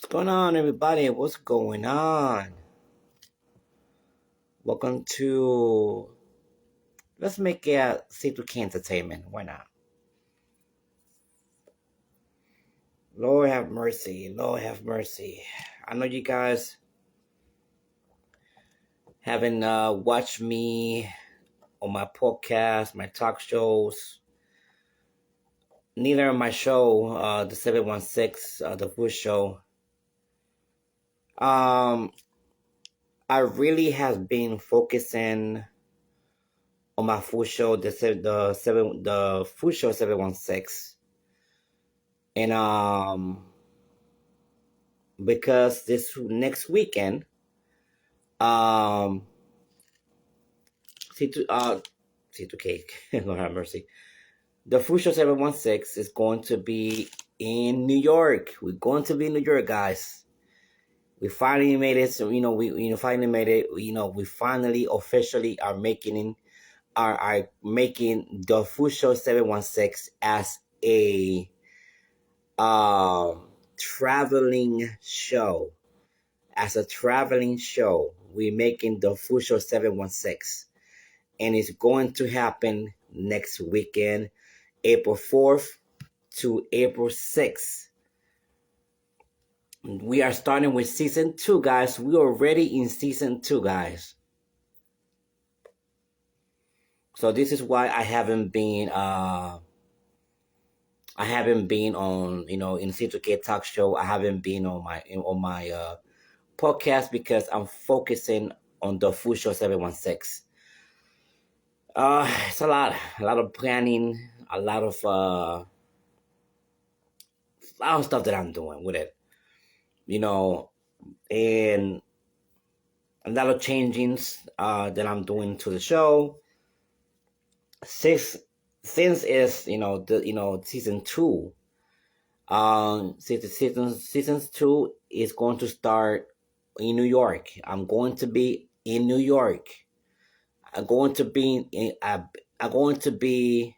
going on, everybody? What's going on? Welcome to. Let's make it C2K Entertainment. Why not? Lord have mercy. Lord have mercy. I know you guys haven't watched me on my podcast, my talk shows, neither on my show, the 716, the Food Show. Um, I really have been focusing on my food show, the Food Show 716. And because this next weekend, um C2 C2K, Lord have mercy. The Food Show 716 is going to be in New York. We're going to be in New York, guys. We finally made it. So finally made it. We finally officially are making the Food Show 716 as a traveling show. As a traveling show, we're making the Food Show 716. And it's going to happen next weekend, April 4th to April 6th. We are starting with season 2, guys. We are already in season 2, guys. So this is why I haven't been on, in C2K talk show. I haven't been on my podcast because I'm focusing on the Food Show 716. It's a lot of planning, a lot of stuff that I'm doing with it, and a lot of changings that I'm doing to the show. Since it's season 2, season 2 is going to start in New York. I'm going to be in New York. I'm going to be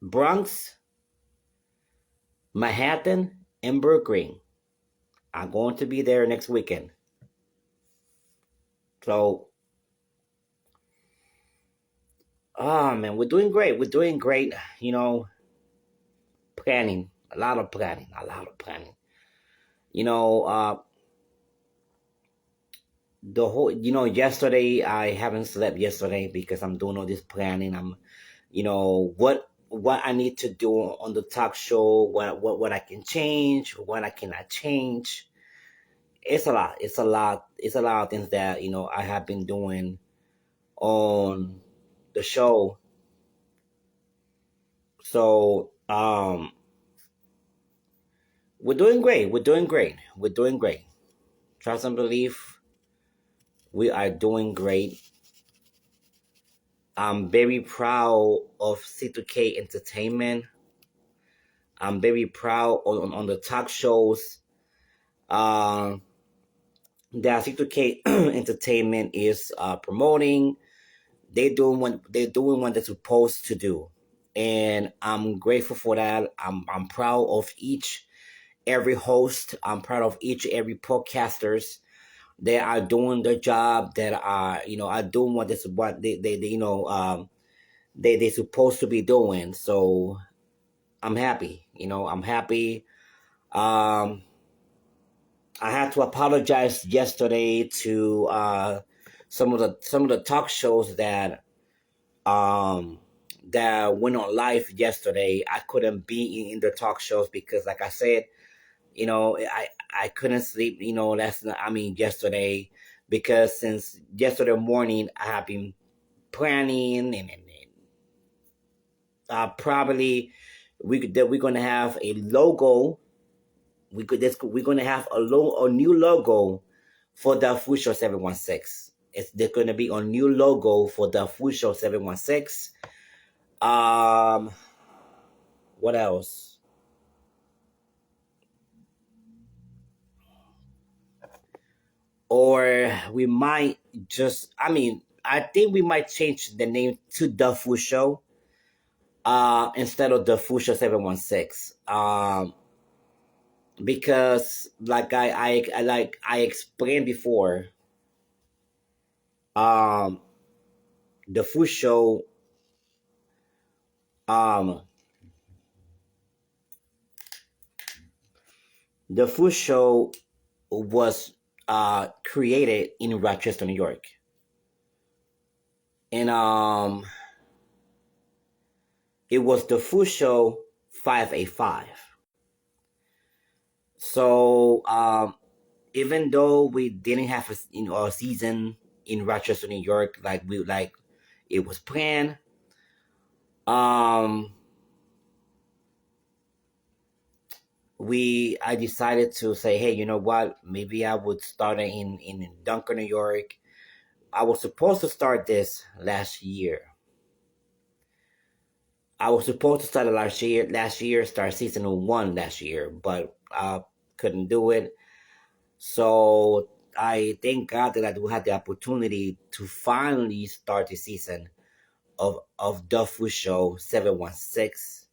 Bronx, Manhattan, and Brooklyn. I'm going to be there next weekend. So, oh man, we're doing great. We're doing great. Planning, a lot of planning. The whole, yesterday I haven't slept yesterday because I'm doing all this planning. I'm, what I need to do on the talk show, what I can change, what I cannot change. It's a lot. It's a lot. It's a lot of things that I have been doing on the show. So we're doing great. We're doing great. We're doing great. Trust and believe. We are doing great. I'm very proud of C2K Entertainment. I'm very proud on the talk shows that C2K Entertainment is promoting. They're doing what they're supposed to do, and I'm grateful for that. I'm proud of every host. I'm proud of every podcasters. They are doing their job. That are doing what they're supposed to be doing. So I'm happy. I'm happy. I had to apologize yesterday to some of the talk shows that went on live yesterday. I couldn't be in the talk shows because, like I said, I couldn't sleep. Yesterday, because since yesterday morning I have been planning and probably we're gonna have a logo. We're gonna have a new logo for the Food Show 716. There's gonna be a new logo for the Food Show 716. What else? Or we might just, I think we might change the name to the Food Show instead of the Food Show 716. because like I explained before, um, the food show, um, the food show was created in Rochester, New York, and it was the food show 585. So even though we didn't have a season in Rochester, New York, like it was planned, um, I decided to say, hey, you know what? Maybe I would start it in Dunker, New York. I was supposed to start this last year. I was supposed to start it last year, start season one last year, but I couldn't do it. So I thank God that I do have the opportunity to finally start the season of the Food Show 716.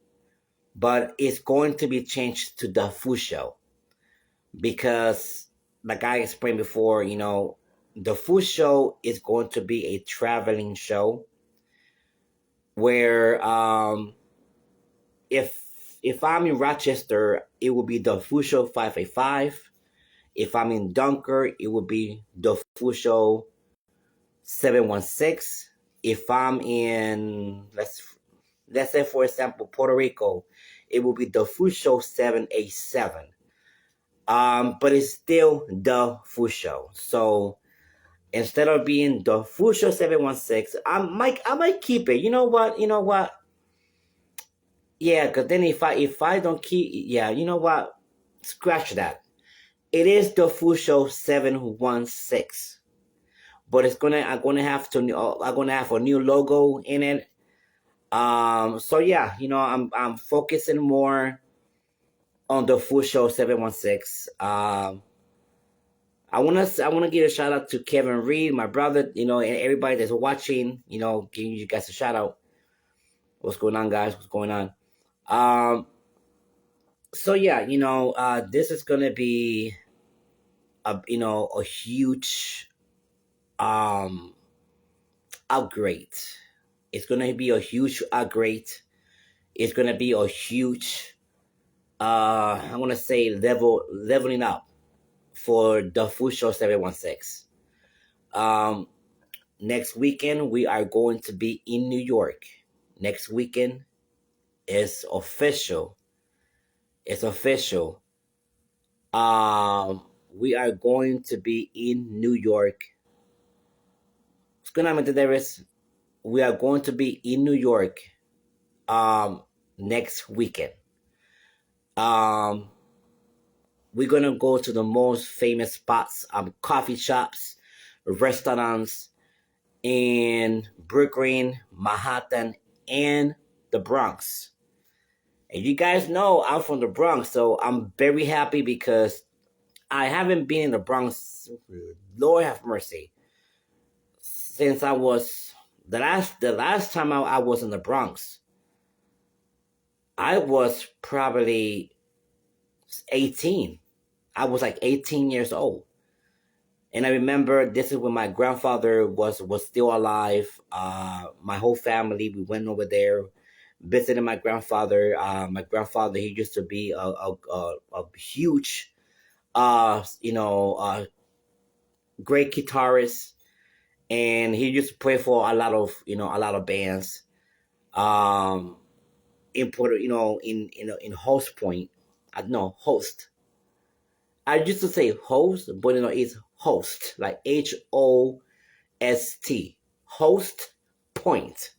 But it's going to be changed to the Food Show because, like I explained before, the Food Show is going to be a traveling show where if I'm in Rochester, it will be the Food Show 585. If I'm in Dunker, it will be the Food Show 716. If I'm in let's say for example Puerto Rico, it will be the Food Show 787. But it's still the Food Show. So instead of being the Food Show 716, I might keep it. You know what? Yeah, because then if I don't keep, yeah, you know what? Scratch that. It is the Food Show 716, but I'm gonna have a new logo in it. So yeah, I'm focusing more on the Food Show 716. I wanna give a shout out to Kevin Reed, my brother, and everybody that's watching. Giving you guys a shout out. What's going on, guys? What's going on? Um, so yeah, this is gonna be a huge um upgrade. It's gonna be a huge upgrade. It's gonna be a huge I wanna say leveling up for the Food Show 716. Um Next weekend we are going to be in New York. Next weekend is official. It's official. We are going to be in New York. What's going on, Davis? We are going to be in New York next weekend. Um we're gonna go to the most famous spots, coffee shops, restaurants in Brooklyn, Manhattan, and the Bronx. And you guys know I'm from the Bronx, so I'm very happy because I haven't been in the Bronx, Lord have mercy, since I was the last time I was in the Bronx. I was probably 18. I was like 18 years old. And I remember this is when my grandfather was still alive. My whole family, we went over there, visited my grandfather. My grandfather, he used to be a huge, great guitarist, and he used to play for a lot of bands. Um, in Puerto, in Host Point, no host. I used to say host, but it's host, like HOST, Host Point.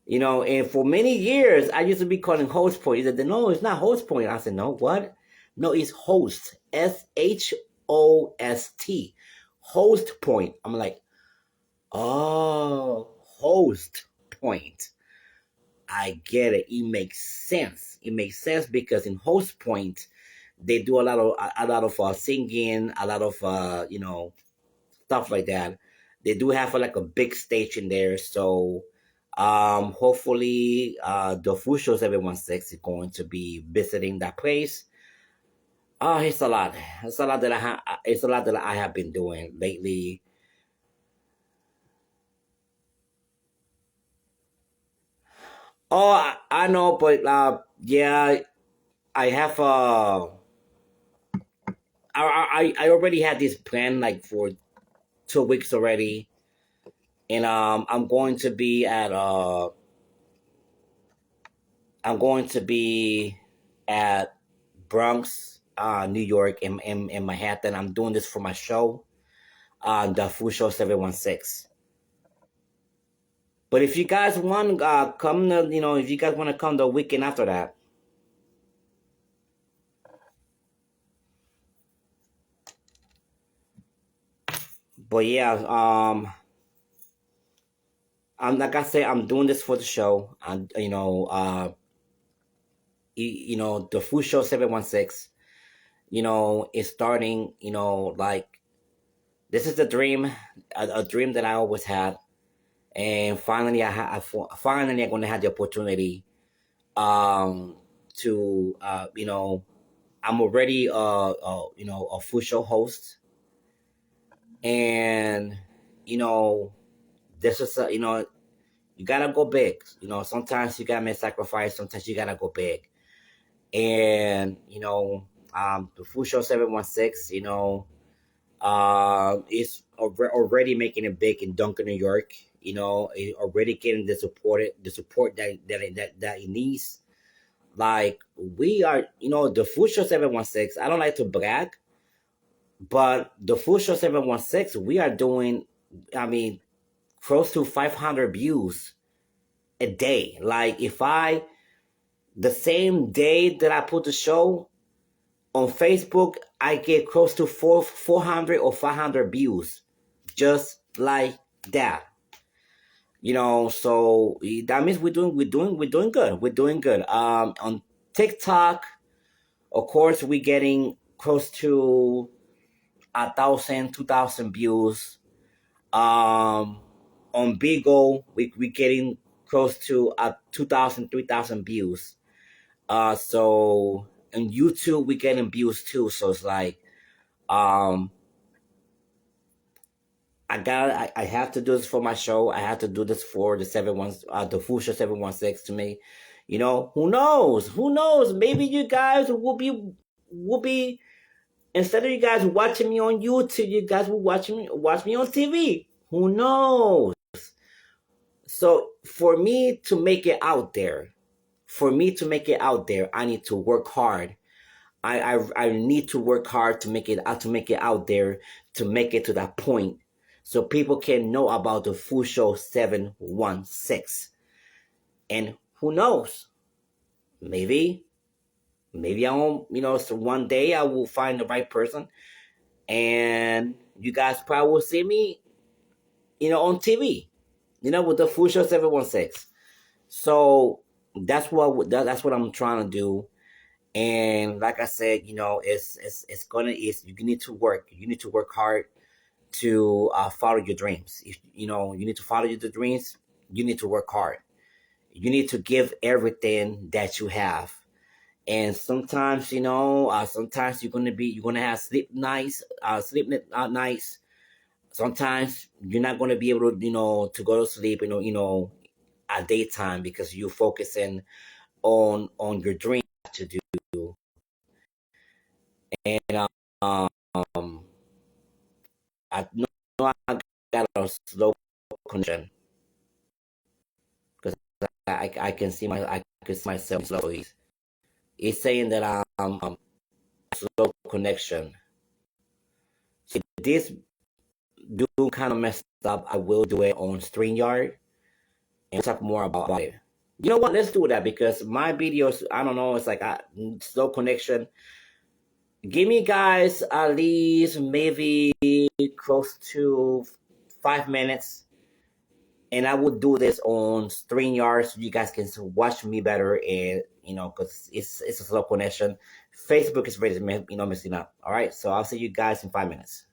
And for many years, I used to be calling Host Point. He said, no, it's not Host Point. I said, no, what? No, it's Host, SHOST, Host Point. I'm like, oh, Host Point. I get it. It makes sense. It makes sense because in Host Point, they do a lot of singing, a lot of stuff like that. They do have like a big stage in there, so hopefully the Food Show 716 is going to be visiting that place. Oh, it's a lot. It's a lot that it's a lot that I have been doing lately. Oh, I know, but yeah, I have I already had this plan like for 2 weeks already, and I'm going to be at Bronx, New York, in Manhattan. I'm doing this for my show, the Food Show 716. But if you guys want come to, if you guys want to come the weekend after that. But yeah, I'm like I said, I'm doing this for the show. And the Food Show 716, is starting, like this is the dream, a dream that I always had. And finally finally I'm going to have the opportunity um to I'm already a Food Show host. And you know this is you gotta go big. Sometimes you gotta make sacrifice, sometimes you gotta go big. And the Food Show 716, is already making it big in Duncan, New York. Already getting the support that it needs. Like we are, the Food Show 716, I don't like to brag, but the Food Show 716, we are doing, I mean, close to 500 views a day. Like the same day that I put the show on Facebook, I get close to 400 or 500 views, just like that. So that means we're doing good. We're doing good. On TikTok, of course, we're getting close to 1,000, 2,000 views. On Beagle, we're getting close to 2,000, 3,000 views. So on YouTube, we're getting views too. So it's like, um, I have to do this for my show. I have to do this for the Food Show 716 to me. Who knows? Who knows? Maybe you guys will be instead of you guys watching me on YouTube, you guys will watch me on TV. Who knows? So for me to make it out there, I need to work hard. I need to work hard to make it out there, to make it to that point, so people can know about the Food Show 716. And who knows? Maybe I won't. So one day I will find the right person, and you guys probably will see me, on TV, with the Food Show 716. So that's what I'm trying to do. And like I said, it's gonna is you need to work. You need to work hard to follow your dreams. If you need to follow your dreams, you need to work hard. You need to give everything that you have. And sometimes, sometimes you're gonna have sleep nights. Sometimes you're not gonna be able to, to go to sleep, at daytime, because you're focusing on your dream to do. And I know I got a slow connection, because I can see myself slowly. It's saying that I'm slow connection. So this do kind of messed up. I will do it on StreamYard and talk more about it. You know what? Let's do that, because my videos, I don't know, it's like slow connection. Give me guys at least maybe close to 5 minutes, and I will do this on StreamYard so you guys can watch me better, and because it's a slow connection. Facebook is ready, messing up. All right, so I'll see you guys in 5 minutes.